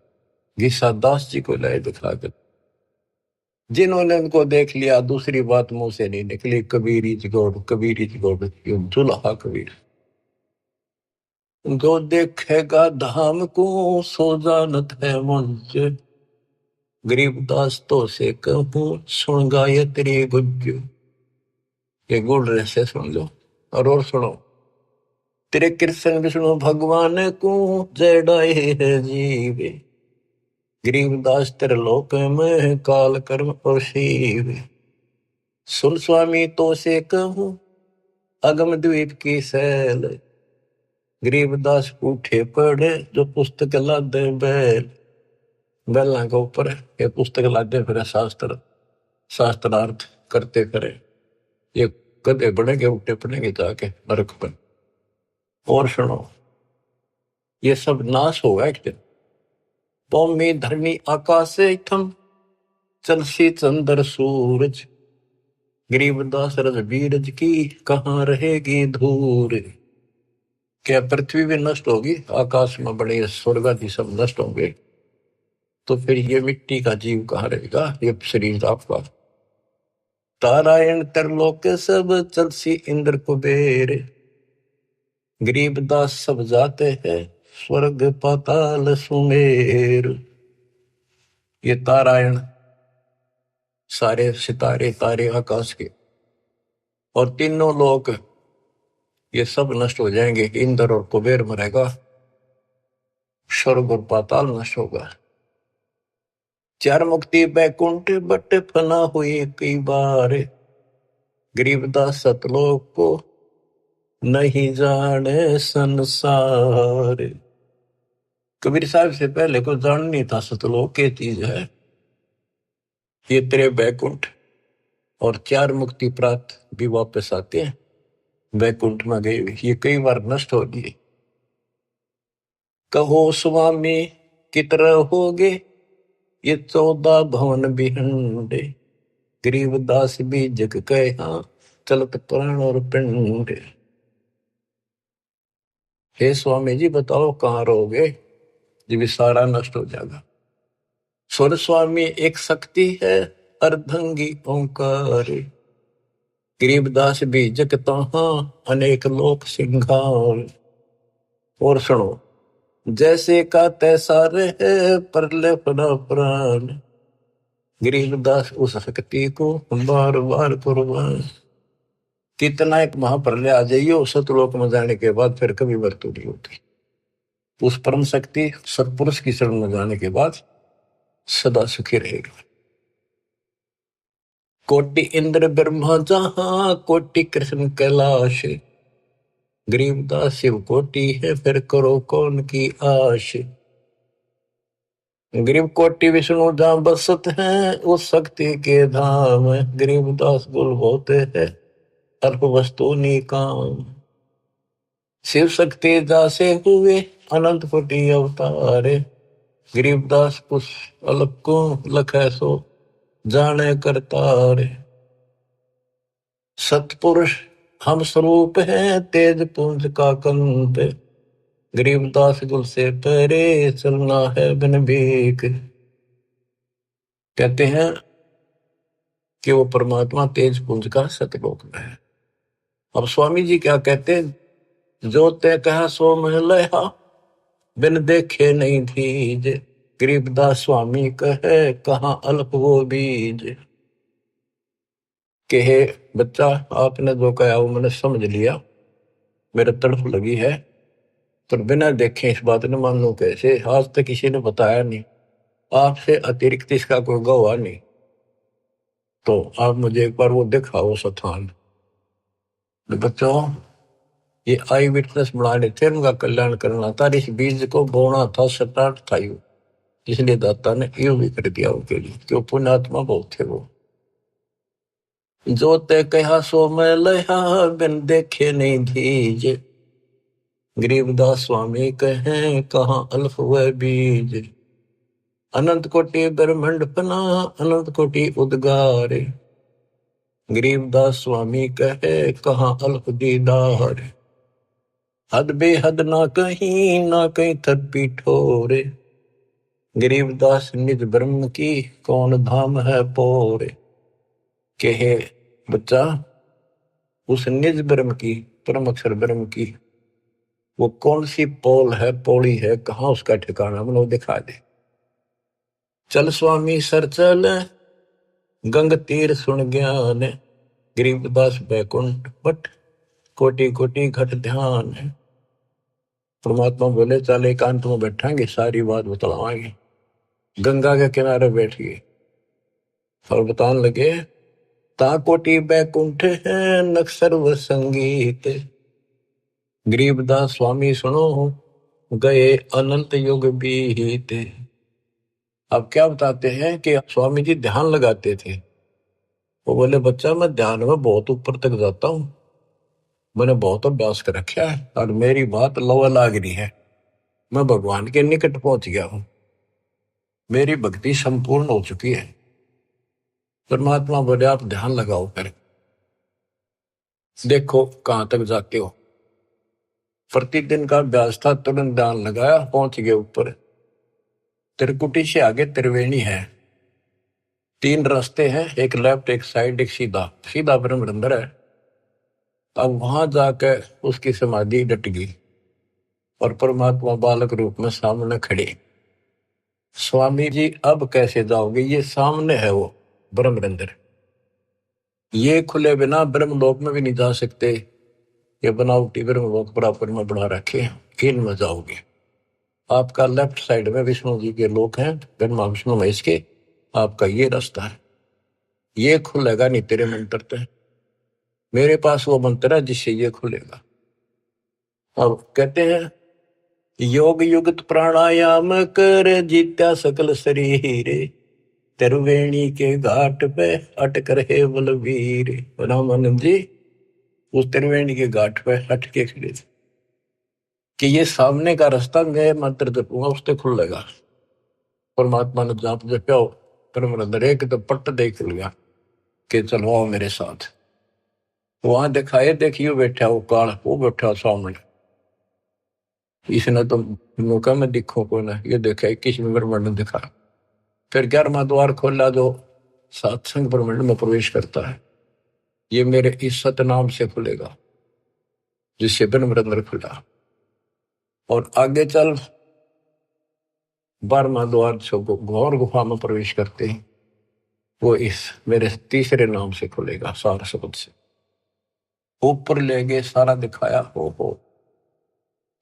गीसा दास जी को लाई दिखा के। जिन्होंने उनको देख लिया, दूसरी बात मुंह से नहीं निकली, Kabir is God, Kabir is God, दुल्हा कबीर। जो देखेगा धाम को सो जानत है मुझ, गरीबदास तो से कहूं सुन गायत्री गुज। ये गुड़ रहस्य सुन लो और सुनो। तेरे कृष्ण विष्णु भगवान को जय डाए है जीवे, गरीबदास तेरे लोक में काल कर्म और शिव। सुन स्वामी तो से कहूं अगम द्वीप की सैल, गरीबदास उठे पड़े जो पुस्तक लादे बैल। बैलों के ऊपर ये पुस्तक लादे फिर शास्त्रार्थ करते फिरे, ये गधे बनेंगे उठे पड़ेंगे जाके नरक पर। और सुनो, ये सब नाश होगा एक दिन। भूमि धरनी आकाश थम चलसी चंद्र सूरज, गरीबदास रजबीरज की कहाँ रहेगी धूर। क्या पृथ्वी भी नष्ट होगी, आकाश में बड़े स्वर्ग आदि सब नष्ट होंगे, तो फिर ये मिट्टी का जीव कहाँ रहेगा, ये शरीर आपका। तारायण तरलोक सब चलसी इंद्र कुबेर, गरीबदास सब जाते हैं स्वर्ग पाताल सुमेर। ये तारायण सारे सितारे तारे आकाश के और तीनों लोक ये सब नष्ट हो जाएंगे। इंद्र और कुबेर मरेगा, स्वर्ग और पाताल नष्ट होगा। चार मुक्ति बैकुंठ बट फना हुई कई बार, गरीबदास सतलोक को नहीं जाने संसार। कबीर साहब से पहले को जान नहीं था सतलोक क्या चीज है। ये तेरे बैकुंठ और चार मुक्ति प्राप्त भी वापस आते हैं, बैकुंठ में गए ये कई बार नष्ट हो गए। कहो स्वामी कितना होगे ये 14 भवन बिहंडे, गरीबदास भी जग कहा चलत प्राण और पिंड। हे स्वामी जी बताओ कहाँ रहोगे, जब सारा नष्ट हो जाएगा। स्वर स्वामी एक शक्ति है अर्धंगी ओंकार, गरीबदास भी जग तहाँ अनेक लोक सिंगार। और सुनो, जैसे का तैसा रहे परले पड़ा प्राण, गरीबदास उस शक्ति को बार बार कुर्बान। कितना एक महाप्रलय आ जाइयो सतलोक में जाने के बाद फिर कभी मृत्यु नहीं होती। उस परम शक्ति सत्पुरुष की शरण में जाने के बाद सदा सुखी रहेगा। कोटि इंद्र ब्रह्मा जहां कोटि कृष्ण कैलाश, गरीबदास शिव कोटि है फिर करो कौन की आश। गरीब कोटि विष्णु जहां बसत हैं उस शक्ति के धाम, गरीबदास गुल होते हैं अल्प वस्तु निकाम। शिव शक्ति दासे हुए अनंत कोटि अवतारे, गरीबदास उस अलग को लखे सो जाने करतारे। सतपुरुष हम स्वरूप हैं तेज पुंज का कंत, गरीबदास गुल से परे चलना है बिन भीख। कहते हैं कि वो परमात्मा तेज पुंज का सतलोक में है। अब स्वामी जी क्या कहते हैं, जो ते कहा सो मैं लया बिन देखे नहीं थीज, गरीबदास स्वामी कहे कहाँ अल्प वो बीज। कहे बच्चा आपने जो कहा वो मैंने समझ लिया, मेरे तड़फ लगी है, पर बिना देखे इस बात ने मान लो कैसे, आज तक किसी ने बताया नहीं, आपसे अतिरिक्त इसका कोई गवाह नहीं, तो आप मुझे एक बार वो दिखाओ स्थान। बच्चों ये आई विटनेस बनाने थे, उनका कल्याण करना था, इस बीज को बोना था, स्टार्ट था इसलिए दाता ने यो भी कर दिया उनके लिए, क्यों पुण्यात्मा बहुत थे वो। जो ते कहा सो मैं लहा, बिन देखे नहीं धीज। गरीबदास स्वामी कहें कहाँ अल्फ व बीज। अनंत कोटि ब्रह्मंड फना, अनंत कोटि उद्गार। गरीबदास स्वामी कहे कहाँ अल्प दीदार। हद बेहद ना कहीं थर पीठोरे। गरीबदास निज ब्रह्म की, कौन धाम है पोरे। कहे बच्चा, उस निज ब्रह्म की, परम अक्षर ब्रह्म की वो कौन सी पोल है, पौड़ी है, कहाँ उसका ठिकाना, मतलब दिखा दे। चल स्वामी सर चल, गंग तीर सुन ज्ञान। गरीबदास बैकुंठ बट, कोटि कोटि घट ध्यान। परमात्मा बोले चल एकांत में बैठांगे, सारी बात बतलावांगे। गंगा के किनारे बैठ गए और बताने लगे, ता कोटि बैकुंठ है नक सर्व संगीत। गरीबदास स्वामी सुनो, गए अनंत युग बीते। अब क्या बताते हैं कि स्वामी जी ध्यान लगाते थे। वो बोले बच्चा मैं ध्यान में बहुत ऊपर तक जाता हूँ, मैंने बहुत अभ्यास कर रखा है और मेरी बात लवा लाग रही है, मैं भगवान के निकट पहुंच गया हूं, मेरी भक्ति संपूर्ण हो चुकी है। परमात्मा बोले आप ध्यान लगाओ, कर देखो कहां तक जाते हो। प्रतिदिन का अभ्यास था, तुरंत ध्यान लगाया, पहुंच गए ऊपर। त्रिकुटी से आगे त्रिवेणी है, 3 रास्ते हैं, एक लेफ्ट एक साइड एक सीधा, सीधा ब्रह्मरंध्र है। अब वहां जाकर उसकी समाधि डट गई और परमात्मा बालक रूप में सामने खड़े। स्वामी जी अब कैसे जाओगे, ये सामने है वो ब्रह्मरंध्र, ये खुले बिना ब्रह्मलोक में भी नहीं जा सकते। ये बनावटी ब्रह्मलोक बराबर में बना रखे हैं, इनमें जाओगे। आपका लेफ्ट साइड में विष्णु जी के लोक हैं, ब्रह्मा विष्णु महेश के, आपका ये रास्ता है, ये खुलेगा नहीं तेरे मंत्र से। मेरे पास वो मंत्र है जिससे ये खुलेगा। अब कहते हैं, योग युक्त प्राणायाम कर जीत्या सकल शरीर। त्रिवेणी के घाट पे अटक रहे बलवीर। रामानंद जी उस त्रिवेणी के घाट पे हट के खड़े थे कि ये सामने का रास्ता मैं मंत्र जपूंगा उससे खुलेगा। परमात्मा ने जाप जप्या, परम एक तो पट्ट देख लिया कि चलो आओ मेरे साथ। वहां दिखाए, देखियो बैठा वो काल, वो बैठा सामने। इसने तो मौका में दिखो को ना, ये देखा 21 ब्रह्मांड ने दिखा। फिर 11वां द्वार खोला जो सत्संग ब्रह्मांड में प्रवेश करता है, ये मेरे इस सतनाम से खुलेगा, जिससे ब्रह्मरंध्र खुला। और आगे चल 12वां द्वार जो घोर गुफा में प्रवेश करते हैं, वो इस मेरे तीसरे नाम से खुलेगा, सार शब्द से। ऊपर ले गए, सारा दिखाया। हो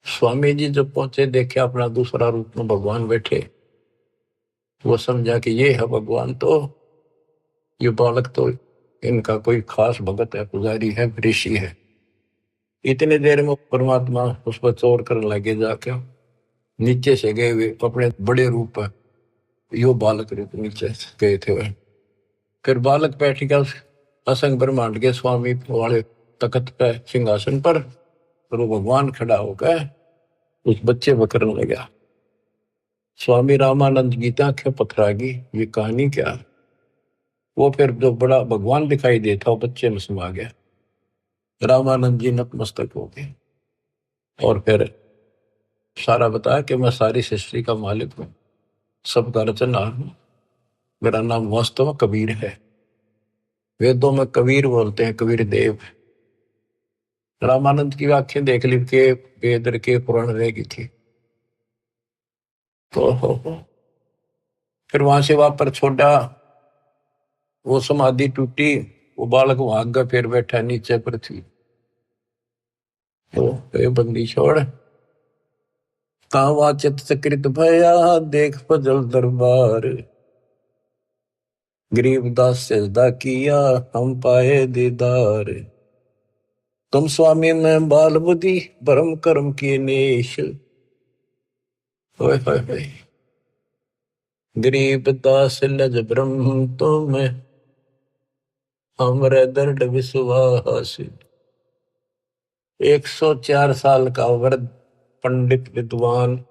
स्वामी जी जब पहुंचे, देखे अपना दूसरा रूप में भगवान बैठे। वो समझा कि ये है भगवान, तो ये बालक तो इनका कोई खास भगत है, पुजारी है, ऋषि है। इतने देर में परमात्मा उस पर चोर करने लगे, जाके नीचे से गए हुए अपने बड़े रूप है, यो बालक रूप नीचे गए थे वह। फिर बालक बैठ गया उस असंग ब्रह्मांड के स्वामी वाले तख्त पे, सिंहासन पर, और वो भगवान खड़ा होकर उस बच्चे को करने लगा। स्वामी रामानंद की आंखें पथरागी, ये कहानी क्या। वो फिर जो बड़ा भगवान दिखाई देता वो बच्चे में समा गया। रामानंद जी नतमस्तक हो गए और फिर सारा बताया कि मैं सारी सृष्टि का मालिक हूँ, सबका रचनहार हूँ, मेरा नाम वास्तव में कबीर है। वेदों में कबीर बोलते हैं, कबीर देव। रामानंद की आंखें देख ली के वेद के पुराण रह गई थी। तो फिर वहां से वापस छोड़ा, वो समाधि टूटी, वो बालक वहां आगे फिर बैठा नीचे पृथ्वी। तो बंदी छोड़, तावा चित सकृत भया, देख फजल दरबार। गरीबदास सजदा किया, हम पाए दीदार। तुम स्वामी में बाल बुद्धि, भरम कर्म की नेश। ओए होए होए, गरीब दास लज ब्रह्म तुम हमरे दर्द विश्वास। 104 साल का वृद्ध पंडित विद्वान,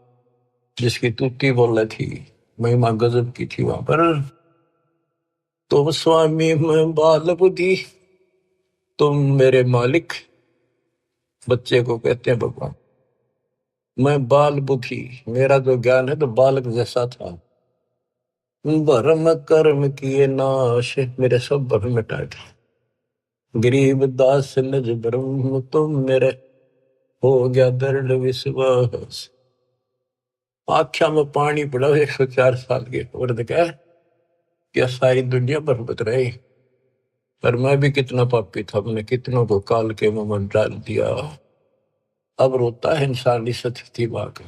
जिसकी तुति बोले थी, महिमा गजब की थी वहां पर। तुम स्वामी मैं बाल बुद्धि, तुम मेरे मालिक। बच्चे को कहते हैं भगवान। मैं बाल बुद्धि, मेरा जो ज्ञान है तो बालक जैसा था। भरम कर्म किए नाश, मेरे सब भरम मिटाए थे। गरीब दास लज ब्रह्म तुम मेरे, हो गया दृढ़ विश्वास। आख्या में पानी पड़ा 104 साल के वृद्ध का, क्या सारी दुनिया बरबत रही। पर मैं भी कितना पापी था, मैंने कितनों को काल के मुंह में डाल दिया। अब रोता है इंसान इस स्थिति बाग।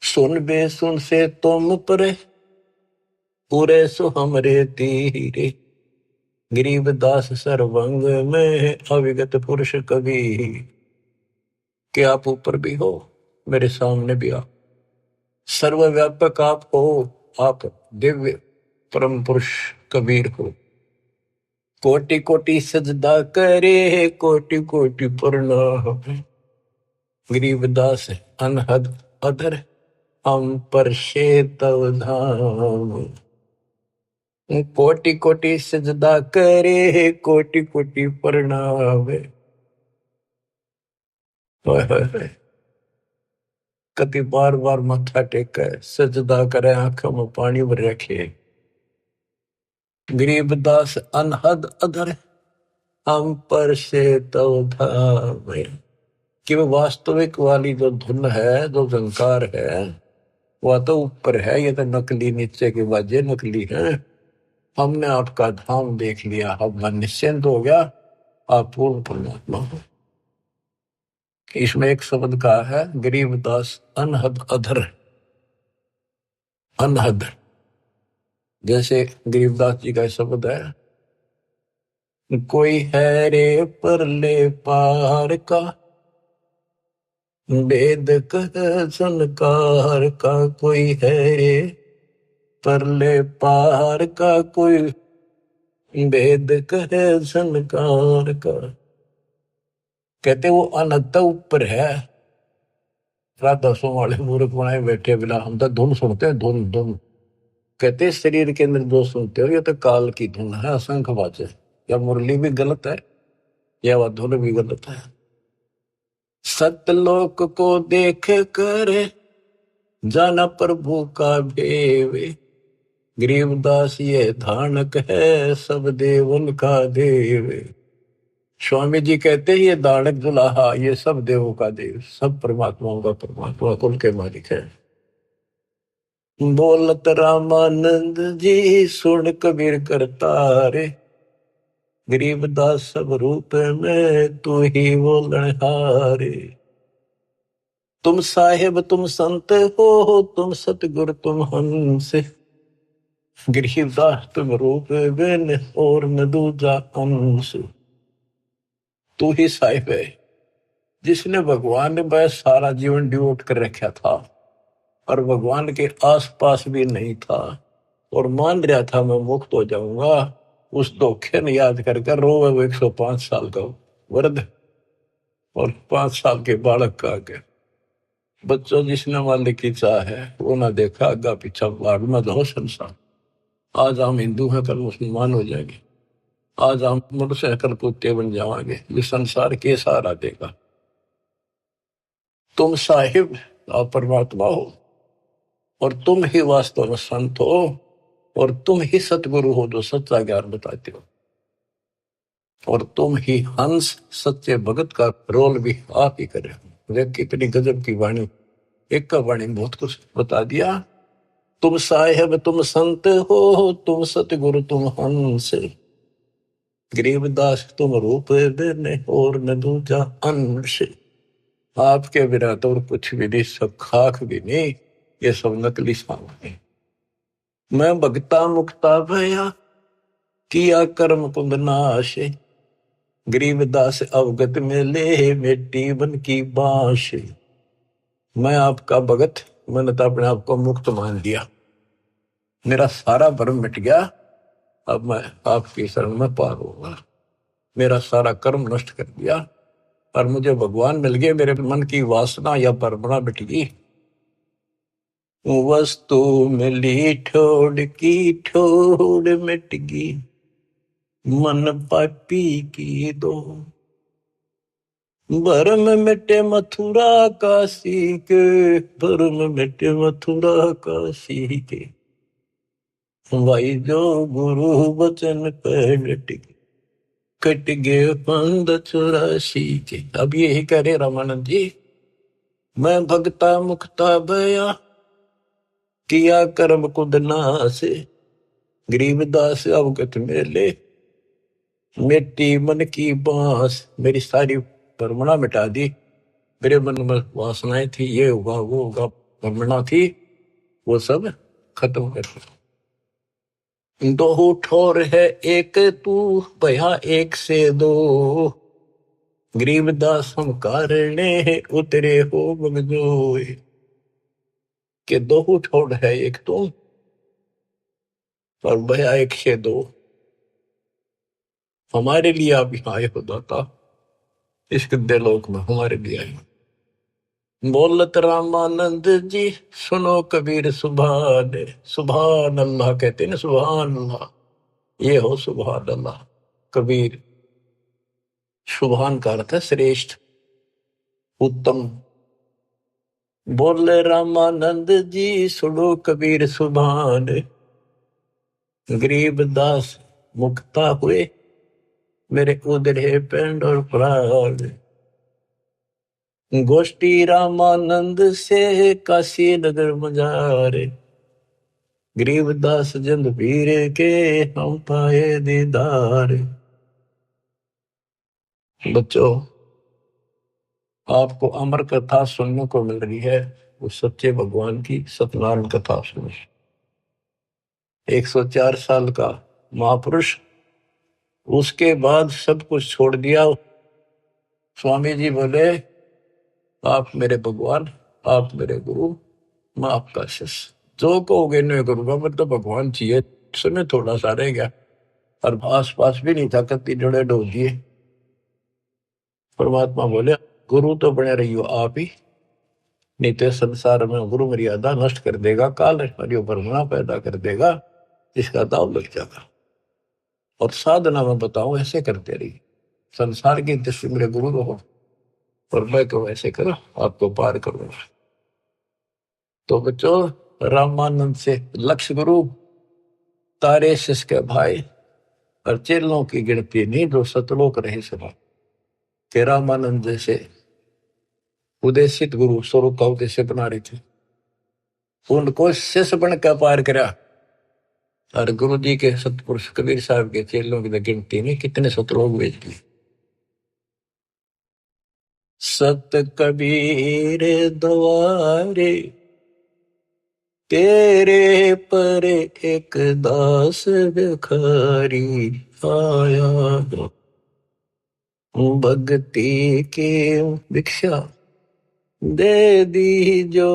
सुन बे सुन से तुम परे, पूरे सो हमरे तीरे। गरीब दास सर्वंग में अविगत पुरुष कवि। कि आप ऊपर भी हो, मेरे सामने भी आप, सर्वव्यापक आप हो, आप दिव्य परम पुरुष कबीर हो। कोटि कोटि सजदा करे, कोटि कोटि प्रणाम। गरीबदास अनहद अधर, हम पर तव धाम। कोटि कोटि सजदा करे, कोटि कोटि प्रणाम। कति बार बार मत्था टेके सजदा करे, आंखों में पानी भर रखे। गरीबदास अनहद अधर, हम पर तव धाम। कि वो वास्तविक वाली जो धुन है, जो झंकार है, वह तो ऊपर है, ये तो नकली नीचे की बाजें नकली है। हमने आपका धाम देख लिया, अब मन निश्चिंत हो गया, आप पूर्ण परमात्मा हो। इसमें एक शब्द का है, गरीबदास अनहद अधर। अनहद जैसे गरीबदास जी का शब्द है, कोई है रे परले पार का, वेद कह संकार का। कोई है रे परले पार का, कोई वेद कहे संकार का। कहते वो अनंत ऊपर है। राधा सो वाले मूर्ख बनाए बैठे बिना, हम तो धुन सुनते हैं, धुन धुन। कहते शरीर के अंदर जो सुनते हो ये तो काल की धुन है, असंख्य बाजे। या मुरली भी गलत है, या वह धुन भी गलत है। सतलोक को देख कर जाना प्रभु का भेवे। गरीबदास ये धानक है, सब देवन का देव। स्वामी जी कहते हैं ये दानक दुल्हा, ये सब देवों का देव, सब परमात्माओं का परमात्मा, कुल के मालिक है। बोलत रामानंद जी, सुन कबीर करतारे। गरीबदास सब रूप में तू ही बोलनहारे। तुम साहेब तुम संत हो, तुम सतगुरु तुम हंस। गरीबदास तुम रूप बिन और न दूजा अंश। तू ही साहिब है, जिसने भगवान ने बस सारा जीवन डिवोट कर रखा था और भगवान के आसपास भी नहीं था और मान रहा था मैं मुक्त हो जाऊंगा। उस धोखे ने याद कर रोवे वो 105 साल का वृद्ध और 5 साल के बालक का आगे। बच्चों, जिसने मालिक की चाह है वो ना देखा आगा पीछा, बाढ़ में दो संसार। आज हम हिंदू हैं, कल मुसलमान हो जाएंगे। आज हम मनुष्य हैं, कल कुत्ते बन जाएंगे। ये संसार के सहारा देगा। तुम साहिब और परमात्मा हो, और तुम ही वास्तव में संत हो, और तुम ही सतगुरु हो जो सच्चा ज्ञान बताते हो, और तुम ही हंस सच्चे भगत का रोल भी आप ही करे। देख कितनी गजब की वाणी, एक का वाणी बहुत कुछ बता दिया। तुम साहिब तुम संत हो, तुम सतगुरु तुम हंस। गरीबदास तुम रूप बिन और न दूजा अंश। आपके बिना तो और कुछ भी नहीं, सब खाक भी नहीं, ये सब नकली सामान। मैं भगता मुक्ता भया, किया कर्म कुंद नाश। गरीबदास अवगत में ले, मेटी बन की बांश। मैं आपका भगत, मैंने तो अपने आप को मुक्त मान लिया। मेरा सारा भ्रम मिट गया, अब मैं आपकी शरण में पार होगा। मेरा सारा कर्म नष्ट कर दिया और मुझे भगवान मिल गए। मेरे मन की वासना या परमणा मिट गई। वस्तु मिली ठोड़ की ठोड़ मिट गई, मन पापी की दो। भरम मिटे मथुरा काशी के, भरम मिटे मथुरा काशी के, भाई जो गुरु वचन पे डट गए, कट गए पंद 84 के। अब यही करे रामानंद जी, मैं भगता मुक्ता भया, किया कर्म कुद नासे, गरीबदास अवगत मेले, मिट्टी मन की बांस। मेरी सारी परमणा मिटा दी। मेरे मन में वासनाएं थी, ये होगा वो होगा, परमणा थी, वो सब खत्म कर दी। दो ठोर है एक तू, भया एक से दो, गरीबदास हम कारणे उतरे हो बगजोए। के दो ठोर है एक तू और भया एक से दो। हमारे लिए आप यहाँ आए हो दाता, इस गद्दे लोक में हमारे लिए आए। बोलत रामानंद जी सुनो कबीर सुभान, सुभान अल्लाह कहते ना, सुभान अल्लाह, ये हो सुभान अल्लाह। कबीर, सुभान का अर्थ है श्रेष्ठ, उत्तम। बोले रामानंद जी सुनो कबीर सुभान, गरीबदास मुक्ता हुए, मेरे उधरे पेंड और प्राण। गोष्ठी रामानंद से काशी नगर मजारे, गरीबदास जंद पीर के हम पाए दीदार। बच्चों, आपको अमर कथा सुनने को मिल रही है, उस सच्चे भगवान की सत्यनारायण कथा सुनो। 104 साल का महापुरुष, उसके बाद सब कुछ छोड़ दिया। स्वामी जी बोले, आप मेरे भगवान, आप मेरे गुरु, मैं आपका शिष्य, जो कहोगे नहीं करूंगा। मतलब भगवान चाहिए। समय थोड़ा सा रह गया और आस पास भी नहीं था, कत्ती जोड़े डोल दिए। परमात्मा बोले, गुरु तो बने रही हो आप ही, नहीं तो संसार में गुरु मर्यादा नष्ट कर देगा, काल हरियो परमणा पैदा कर देगा, इसका दाव लग जाएगा। और साधना में बताऊं, ऐसे करते रहिए। संसार की दृष्टि मेरे गुरु रहो और मैं को ऐसे करो, आपको पार करूंगा। तो बच्चों, रामानंद से लक्ष्य गुरु, तारे शिष्य के भाई और चेलों की गिनती नहीं जो सतलोक रहे सभा के। रामानंद जैसे उदेशित गुरु स्वरूप का उद्देश्य बना रहे थे, उनको शिष्य बनकर पार करा। और गुरु जी के सतपुरुष कबीर साहब के चेलों की गिनती नहीं, कितने सतलोक भेज दिए। सत कबीर द्वारे, तेरे पर एक दास भिखारी आया, भक्ति की भिक्षा दे दी जो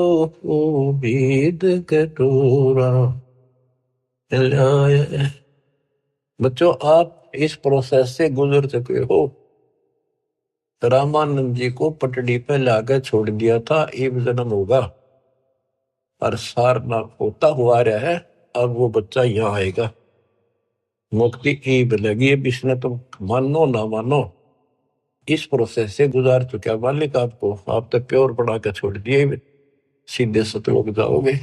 उम्मीद कटोरा लाया। बच्चों, आप इस प्रोसेस से गुजर चुके हो। रामानंद जी को पटड़ी पे लाकर छोड़ दिया था, एक जन्म होगा और सारनाथ होता हुआ रहा है। अब वो बच्चा यहाँ आएगा, मुक्ति ईब लगी। अब इसने तुम मानो ना मानो, इस प्रोसेस से गुजार चुका मालिक आपको। आप तो प्योर बना कर छोड़ दिए, सीधे सतलोक जाओगे।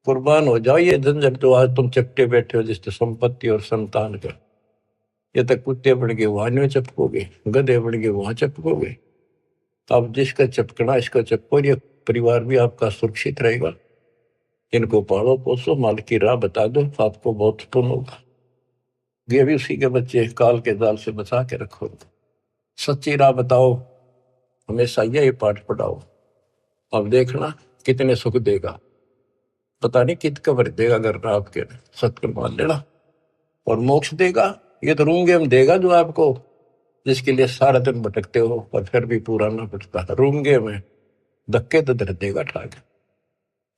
कुर्बान हो जाओ ये झंझट जो आज तुम चपटे बैठे हो, जिससे संपत्ति और संतान का। ये तक कुत्ते बन के वहां में चपकोगे, गधे बन के वहां चपकोगे। अब जिसका चपकना इसका चपको, ये परिवार भी आपका सुरक्षित रहेगा। इनको पालो पोसो, माल की राह बता दो, आपको बहुत पुण्य होगा। ये भी उसी के बच्चे, काल के जाल से बचा के रखो। सच्ची राह बताओ, हमेशा यही पाठ पढ़ाओ। अब देखना कितने सुख देगा, पता नहीं कित कबर देगा। अगर आपके सत्य मान लेना, और मोक्ष देगा। ये तो रूंगे में देगा जो आपको, जिसके लिए सारा दिन भटकते हो पर फिर भी पूरा ना भटकता। रूंगे में धक्के तो धर देगा ठाक।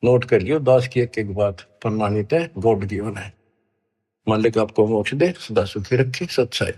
नोट कर लियो, दास की एक एक बात प्रमाणित है, गॉड गिवन है। मालिक आपको मोक्ष दे, सदा सुखी रखे, सत्साई।